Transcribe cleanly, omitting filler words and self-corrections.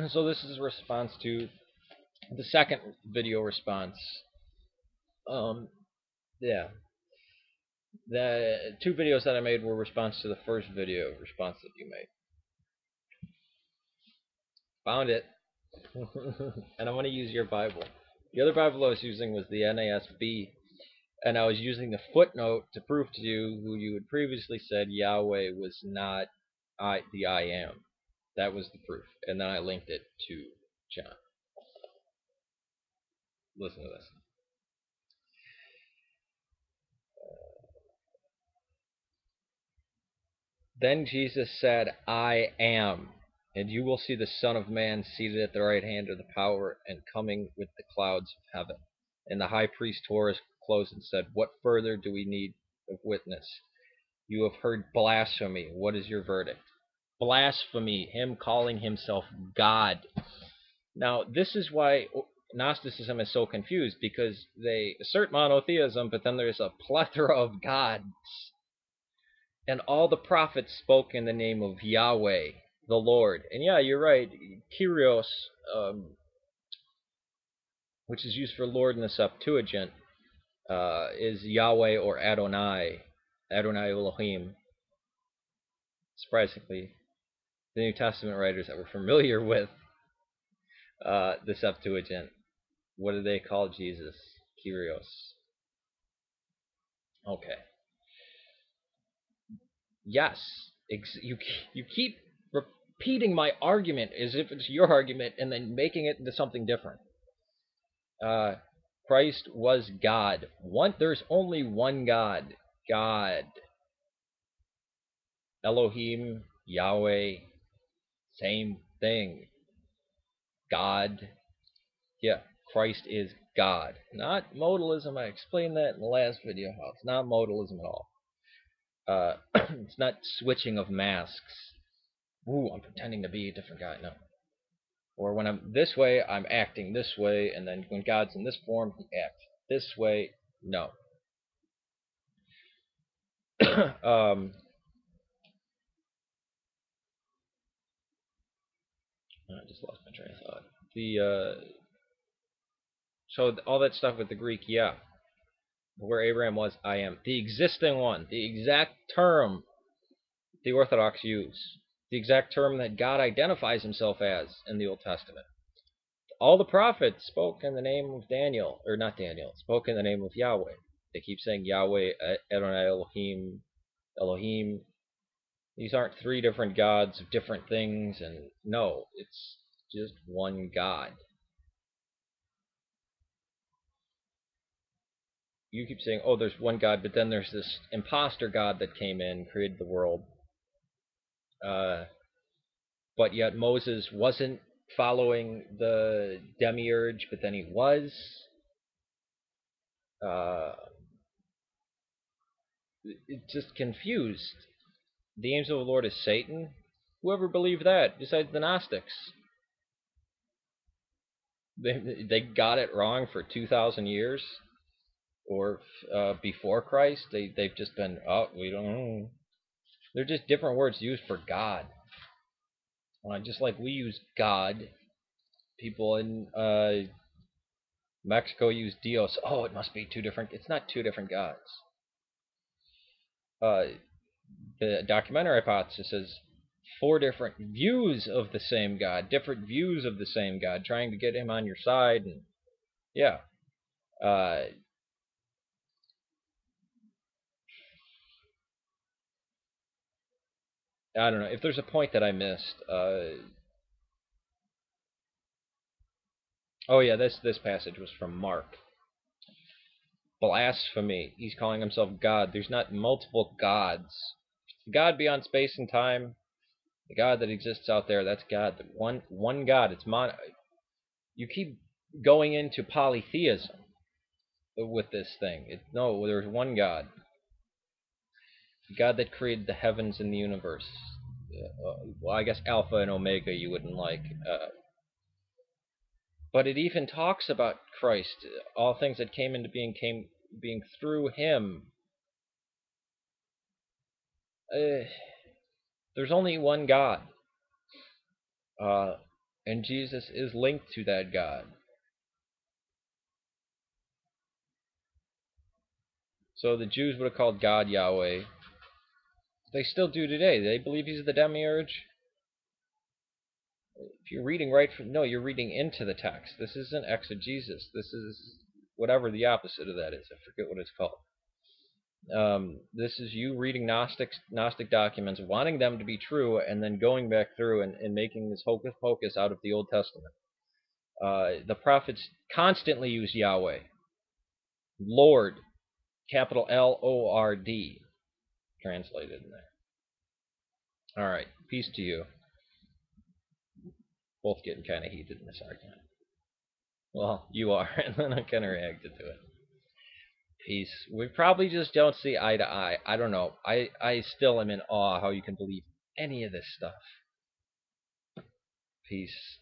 So this is a response to the second video response. Um, yeah, the two videos that I made were response to the first video response that you made. Found it, and I'm going to use your Bible. The other Bible I was using was the NASB, and I was using the footnote to prove to you who you had previously said Yahweh was not the I am. That was the proof, and then I linked it to John. Listen to this. Then Jesus said, I am, and you will see the Son of Man seated at the right hand of the power and coming with the clouds of heaven. And the high priest tore his clothes and said, what further do we need of witness? You have heard blasphemy. What is your verdict? Blasphemy, him calling himself God. Now, this is why Gnosticism is so confused, because they assert monotheism, but then there's a plethora of gods. And all the prophets spoke in the name of Yahweh, the Lord. And yeah, you're right. Kyrios, which is used for Lord in the Septuagint, is Yahweh or Adonai, Adonai Elohim. Surprisingly, the New Testament writers that were familiar with the Septuagint, what do they call Jesus? Kyrios. Okay. Yes. You keep repeating my argument as if it's your argument and then making it into something different. Christ was God. There's only one God. God. Elohim, Yahweh, same thing. God. Yeah, Christ is God. Not modalism. I explained that in the last video. How it's not modalism at all. It's not switching of masks. Ooh, I'm pretending to be a different guy. No. Or when I'm this way, I'm acting this way, and then when God's in this form, he acts this way. No. um, I just lost my train of thought. So all that stuff with the Greek, yeah, where Abraham was, I am the existing one, the exact term the Orthodox use, the exact term that God identifies himself as in the Old Testament. All the prophets spoke in the name of Daniel, or not Daniel, spoke in the name of Yahweh. They keep saying Yahweh, Adonai Elohim, Elohim. These aren't three different gods of different things, and no, it's just one God. You keep saying, oh, there's one God, but then there's this imposter God that came in, created the world. But yet Moses wasn't following the demiurge, but then he was. Uh, it's just confused. The angel of the Lord is Satan. Whoever believed that, besides the Gnostics? They got it wrong for 2,000 years, or before Christ. They've just been, oh, we don't know. They're just different words used for God. Just like we use God, people in Mexico use Dios. Oh, it must be two different. It's not two different gods. The documentary hypothesis is four different views of the same God, different views of the same God, trying to get him on your side. And yeah, I don't know if there's a point that I missed. Oh yeah, this passage was from Mark. Blasphemy. He's calling himself God. There's not multiple gods. God beyond space and time. The God that exists out there, that's God. The one God. It's You keep going into polytheism with this thing. No, there's one God. The God that created the heavens and the universe. Well, I guess Alpha and Omega you wouldn't like. But it even talks about Christ. All things that came into being through him. There's only one God. And Jesus is linked to that God. So the Jews would have called God Yahweh. They still do today. They believe he's the demiurge. If you're reading right from... No, you're reading into the text. This isn't exegesis. This is whatever the opposite of that is. I forget what it's called. This is you reading Gnostic documents, wanting them to be true, and then going back through and making this hocus pocus out of the Old Testament. The prophets constantly use Yahweh. Lord, capital Lord, translated in there. All right, peace to you. Both getting kind of heated in this argument. Well, you are, and then I kind of reacted to it. Peace. We probably just don't see eye to eye. I don't know. I still am in awe how you can believe any of this stuff. Peace.